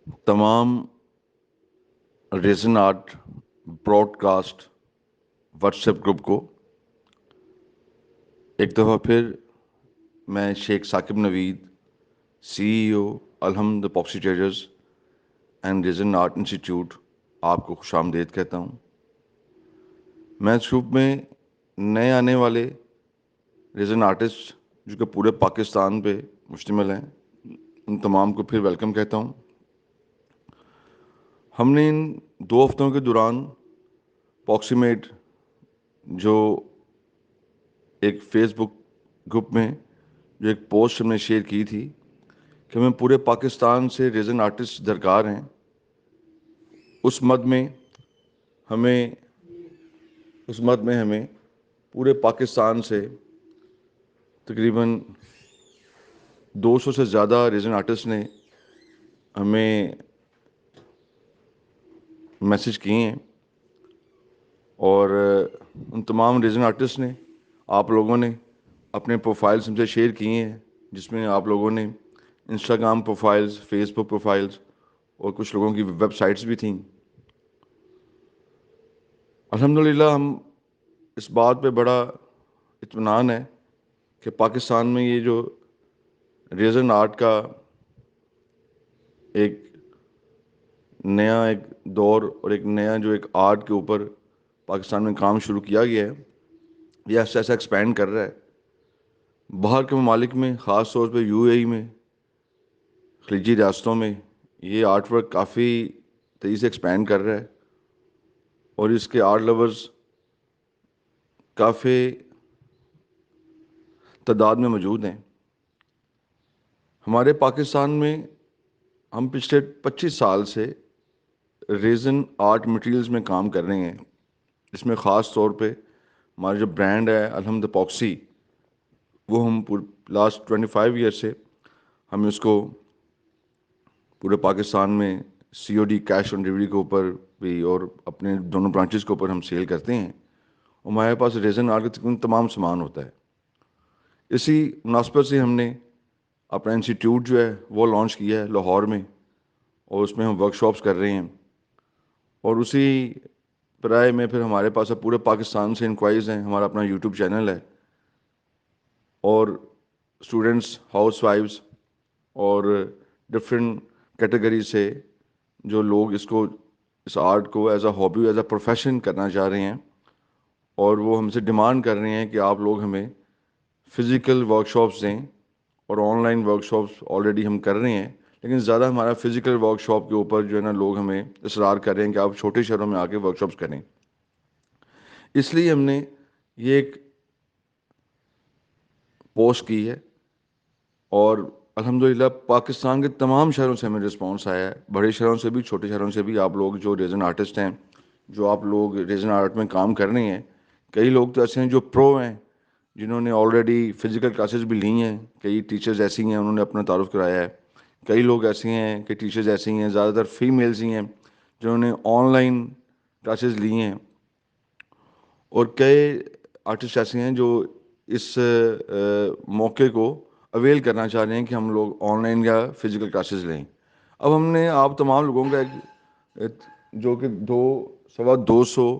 تمام resin art broadcast WhatsApp group کو ایک دفعہ پھر میں شیخ ثاقب نوید سی ای او الحمد Pepsi traders and reason art institute آپ کو خوش آمدید کہتا ہوں۔ میں اس گروپ میں نئے آنے والے ریزن آرٹسٹ جو کہ پورے پاکستان پہ مشتمل ہیں ان تمام کو پھر ویلکم کہتا ہوں۔ ہم نے ان 2 ہفتوں کے دوران پاکسیمیٹ جو ایک فیس بک گروپ میں جو ایک پوسٹ ہم نے شیئر کی تھی کہ ہمیں پورے پاکستان سے ریزن آرٹسٹ درکار ہیں، اس مد میں ہمیں پورے پاکستان سے تقریباً 200 سے زیادہ ریزن آرٹسٹ نے ہمیں میسج کیے ہیں، اور ان تمام ریزن آرٹسٹ نے آپ لوگوں نے اپنے پروفائلز ہم سے شیئر کیے ہیں، جس میں آپ لوگوں نے انسٹاگرام پروفائلز، فیس بک پروفائلز اور کچھ لوگوں کی ویب سائٹس بھی تھیں۔ الحمدللہ ہم اس بات پہ بڑا اطمینان ہے کہ پاکستان میں یہ جو ریزن آرٹ کا ایک نیا ایک دور اور ایک نیا جو ایک آرٹ کے اوپر پاکستان میں کام شروع کیا گیا ہے، یہ ایسا ایسا ایکسپینڈ کر رہا ہے۔ باہر کے ممالک میں، خاص طور پہ یو اے ای میں، خلیجی ریاستوں میں یہ آرٹ ورک کافی تیزی سے ایکسپینڈ کر رہا ہے، اور اس کے آرٹ لورز کافی تعداد میں موجود ہیں۔ ہمارے پاکستان میں ہم پچھلے 25 سال سے ریزن آرٹ مٹیریلز میں کام کر رہے ہیں، اس میں خاص طور پہ ہمارا جو برانڈ ہے الحمد پاکسی، وہ ہم لاسٹ 25 ایئر سے ہم اس کو پورے پاکستان میں C O D cash on delivery کے اوپر بھی اور اپنے دونوں برانچز کے اوپر ہم سیل کرتے ہیں۔ ہمارے پاس ریزن آرٹ کا تقریباً تمام سامان ہوتا ہے۔ اسی مناسبت سے ہم نے اپنا انسٹیٹیوٹ جو ہے وہ لانچ کیا ہے لاہور میں، اور اس میں ہم ورک شاپس کر رہے ہیں، اور اسی پرائے میں پھر ہمارے پاس اب پورے پاکستان سے انکوائریز ہیں۔ ہمارا اپنا یوٹیوب چینل ہے، اور اسٹوڈنٹس، ہاؤس وائفز اور ڈفرینٹ کیٹیگری سے جو لوگ اس آرٹ کو as a hobby, as a profession کرنا چاہ رہے ہیں، اور وہ ہم سے ڈیمانڈ کر رہے ہیں کہ آپ لوگ ہمیں فزیکل ورک شاپس دیں، اور on line work shops already ہم کر رہے ہیں، لیکن زیادہ ہمارا فزیکل ورک شاپ کے اوپر جو ہے نا لوگ ہمیں اصرار کر رہے ہیں کہ آپ چھوٹے شہروں میں آ کے ورک شاپس کریں۔ اس لیے ہم نے یہ ایک پوسٹ کی ہے، اور الحمدللہ پاکستان کے تمام شہروں سے ہمیں رسپانس آیا ہے، بڑے شہروں سے بھی، چھوٹے شہروں سے بھی۔ آپ لوگ جو ریزن آرٹسٹ ہیں، جو آپ لوگ ریزن آرٹ میں کام کر رہے ہیں، کئی لوگ تو ایسے ہیں جو پرو ہیں، جنہوں نے آلریڈی فزیکل کلاسز بھی لی ہیں، کئی ٹیچرز ایسی ہیں انہوں نے اپنا تعارف کرایا ہے، کئی لوگ ایسے ہیں کہ ٹیچرز ایسی ہیں، زیادہ تر فیمیلز ہی ہیں جنہوں نے آن لائن کلاسز لی ہیں، اور کئی آرٹسٹ ایسے ہیں جو اس موقع کو اویل کرنا چاہ رہے ہیں کہ ہم لوگ آن لائن یا فزیکل کلاسز لیں۔ اب ہم نے آپ تمام لوگوں کا ایک جو کہ 200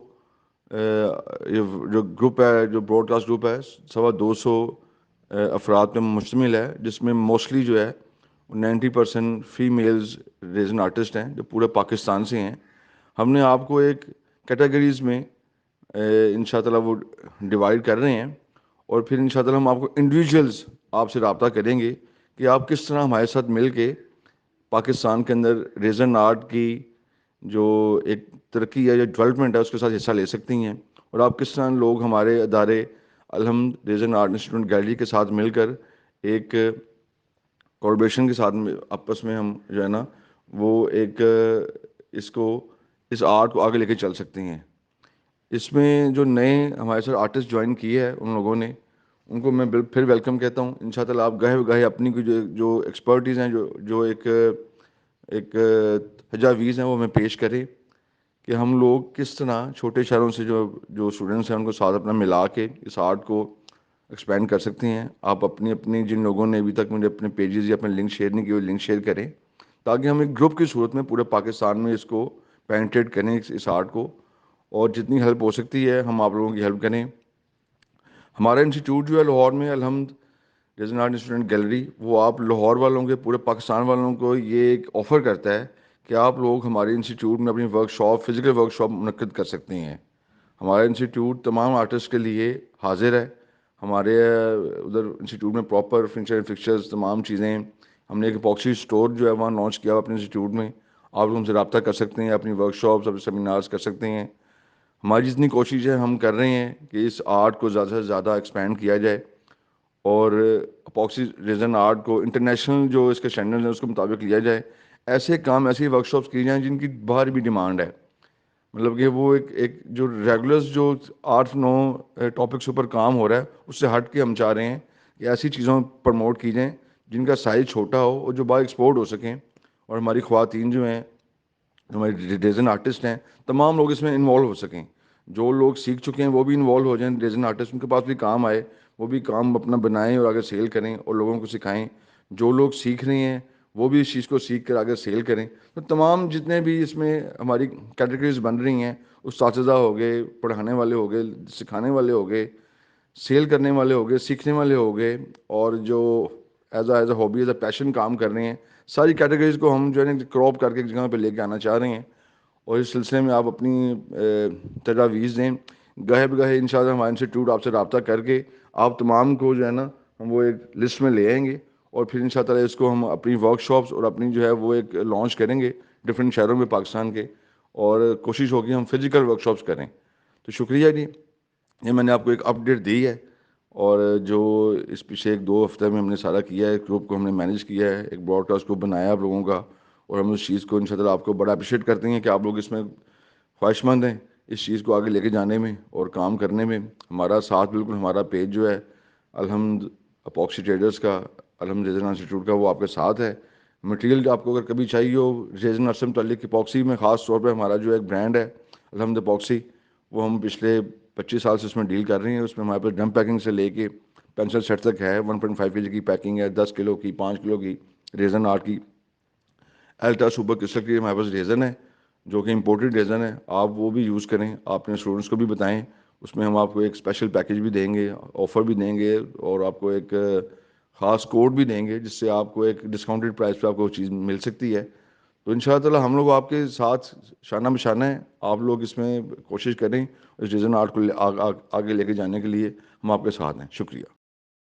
جو گروپ ہے، جو براڈ کاسٹ گروپ ہے، 250 افراد پہ مشتمل ہے، جس میں موسٹلی جو ہے 90% فیمیلز ریزن آرٹسٹ ہیں جو پورے پاکستان سے ہیں۔ ہم نے آپ کو ایک کیٹیگریز میں انشاءاللہ وہ ڈیوائڈ کر رہے ہیں، اور پھر انشاءاللہ ہم آپ کو انڈیویجولز آپ سے رابطہ کریں گے کہ آپ کس طرح ہمارے ساتھ مل کے پاکستان کے اندر ریزن آرٹ کی جو ایک ترقی ہے یا ڈیولپمنٹ ہے اس کے ساتھ حصہ لے سکتی ہیں، اور آپ کس طرح لوگ ہمارے ادارے الحمد ریزن آرٹ انسٹیٹیوٹ گیلری کے ساتھ مل کر ایک کولابریشن کے ساتھ آپس میں ہم جو ہے نا وہ ایک اس آرٹ کو آگے لے کے چل سکتے ہیں۔ اس میں جو نئے ہمارے ساتھ آرٹسٹ جوائن کیے ہیں ان لوگوں نے، ان کو میں پھر ویلکم کہتا ہوں۔ انشاءاللہ آپ گاہے اپنی جو ایکسپرٹیز ہیں، جو ایک تجاویز ہیں وہ ہمیں پیش کریں کہ ہم لوگ کس طرح چھوٹے شہروں سے جو اسٹوڈنٹس ہیں ان کو ساتھ اپنا ملا کے اس آرٹ کو ایکسپینڈ کر سکتے ہیں۔ آپ اپنی جن لوگوں نے ابھی تک مجھے اپنے پیجز یا اپنے لنک شیئر نہیں کیے وہ لنک شیئر کریں، تاکہ ہم ایک گروپ کی صورت میں پورے پاکستان میں اس کو پینٹریٹ کریں اس آرٹ کو، اور جتنی ہیلپ ہو سکتی ہے ہم آپ لوگوں کی ہیلپ کریں۔ ہمارا انسٹیٹیوٹ جو ہے لاہور میں الحمد ریزن آرٹ اسٹوڈنٹ گیلری، وہ آپ لاہور والوں کے پورے پاکستان والوں کو یہ ایک آفر کرتا ہے کہ آپ لوگ ہمارے انسٹیٹیوٹ میں اپنی work shop, physical work shop منعقد کر سکتے ہیں۔ ہمارا انسٹیٹیوٹ تمام آرٹسٹ کے لیے حاضر ہے۔ ہمارے ادھر انسٹیٹیوٹ میں پراپر فرنیچر اینڈ فکسچرز تمام چیزیں، ہم نے ایک اپاکسی اسٹور جو ہے وہاں لانچ کیا ہوا اپنے انسٹیٹیوٹ میں۔ آپ لوگ ہم سے رابطہ کر سکتے ہیں، اپنی ورک شاپس، اپنے سیمینارز کر سکتے ہیں۔ ہماری جتنی کوشش ہے ہم کر رہے ہیں کہ اس آرٹ کو زیادہ سے زیادہ ایکسپینڈ کیا جائے، اور اپاکسی ریزن آرٹ کو انٹرنیشنل جو اس کے اسٹینڈرڈ ہیں اس کے مطابق لیا جائے۔ ایسے کام، ایسی ورک شاپس کی جائیں جن کی باہر بھی ڈیمانڈ ہے، مطلب کہ وہ ایک جو ریگولرز جو 8-9 ٹاپکس اوپر کام ہو رہا ہے اس سے ہٹ کے ہم چاہ رہے ہیں کہ ایسی چیزوں پروموٹ کی جائیں جن کا سائز چھوٹا ہو اور جو باہر ایکسپورٹ ہو سکیں، اور ہماری خواتین جو ہیں، ہمارے ریزن آرٹسٹ ہیں، تمام لوگ اس میں انوالو ہو سکیں۔ جو لوگ سیکھ چکے ہیں وہ بھی انوالو ہو جائیں، ریزن آرٹسٹ ان کے پاس بھی کام آئے، وہ بھی کام اپنا بنائیں اور آگے سیل کریں اور لوگوں کو سکھائیں۔ جو لوگ سیکھ رہے ہیں وہ بھی اس چیز کو سیکھ کر آگے سیل کریں۔ تو تمام جتنے بھی اس میں ہماری کیٹیگریز بن رہی ہیں، اساتذہ ہو گئے، پڑھانے والے ہو گئے، سکھانے والے ہو گئے، سیل کرنے والے ہو گئے، سیکھنے والے ہو گئے، اور جو as a hobby, as a passion کام کر رہے ہیں، ساری کیٹیگریز کو ہم جو ہے نا کراپ کر کے ایک جگہ پہ لے کے آنا چاہ رہے ہیں۔ اور اس سلسلے میں آپ اپنی تجاویز دیں۔ گاہے بگاہے انشاءاللہ ہمارا انسٹیٹیوٹ آپ سے رابطہ کر کے آپ تمام کو جو ہے نا ہم وہ ایک لسٹ میں لے آئیں گے، اور پھر انشاءاللہ اس کو ہم اپنی ورک شاپس اور اپنی جو ہے وہ ایک لانچ کریں گے ڈفرینٹ شہروں میں پاکستان کے، اور کوشش ہوگی ہم فزیکل ورک شاپس کریں۔ تو شکریہ جی، یہ میں نے آپ کو ایک اپڈیٹ دی ہے، اور جو اس پیچھے 1-2 ہفتے میں ہم نے سارا کیا ہے، گروپ کو ہم نے مینیج کیا ہے، ایک براڈ کاسٹ گروپ بنایا آپ لوگوں کا، اور ہم اس چیز کو انشاءاللہ آپ کو بڑا اپریشیٹ کرتے ہیں کہ آپ لوگ اس میں خواہش مند ہیں اس چیز کو آگے لے کے جانے میں اور کام کرنے میں۔ ہمارا ساتھ بالکل، ہمارا پیج جو ہے الحمد اپاکسی ٹریڈرز کا، الحمد ریزن انسٹیٹیوٹ کا، وہ آپ کے ساتھ ہے۔ مٹیریل آپ کو اگر کبھی چاہیے ہو ریزن آرٹ سے متعلق، اپاکسی میں خاص طور پہ ہمارا جو ایک برانڈ ہے الحمد اپاکسی، وہ ہم پچھلے 25 سال سے اس میں ڈیل کر رہے ہیں۔ اس میں ہمارے پاس ڈرم پیکنگ سے لے کے پینسل سیٹ تک ہے، 1.5 kg کی پیکنگ ہے، 10 کلو کی، 5 کلو کی ریزن آرٹ کی، الٹرا سپر کرسٹل کی ہمارے پاس ریزن ہے جو کہ امپورٹڈ ریزن ہے۔ آپ وہ بھی یوز کریں، آپ اپنے اسٹوڈنٹس کو بھی بتائیں، اس میں ہم آپ کو ایک اسپیشل پیکیج بھی دیں گے، آفر بھی دیں گے، اور آپ کو ایک خاص کوڈ بھی دیں گے جس سے آپ کو ایک ڈسکاؤنٹڈ پرائس پہ آپ کو وہ چیز مل سکتی ہے۔ تو ان شاء اللہ تعالیٰ ہم لوگ آپ کے ساتھ شانہ بشانہ ہیں، آپ لوگ اس میں کوشش کریں اس ریزن آرٹ کو آگے لے کے جانے کے لیے، ہم آپ کے ساتھ ہیں۔ شکریہ۔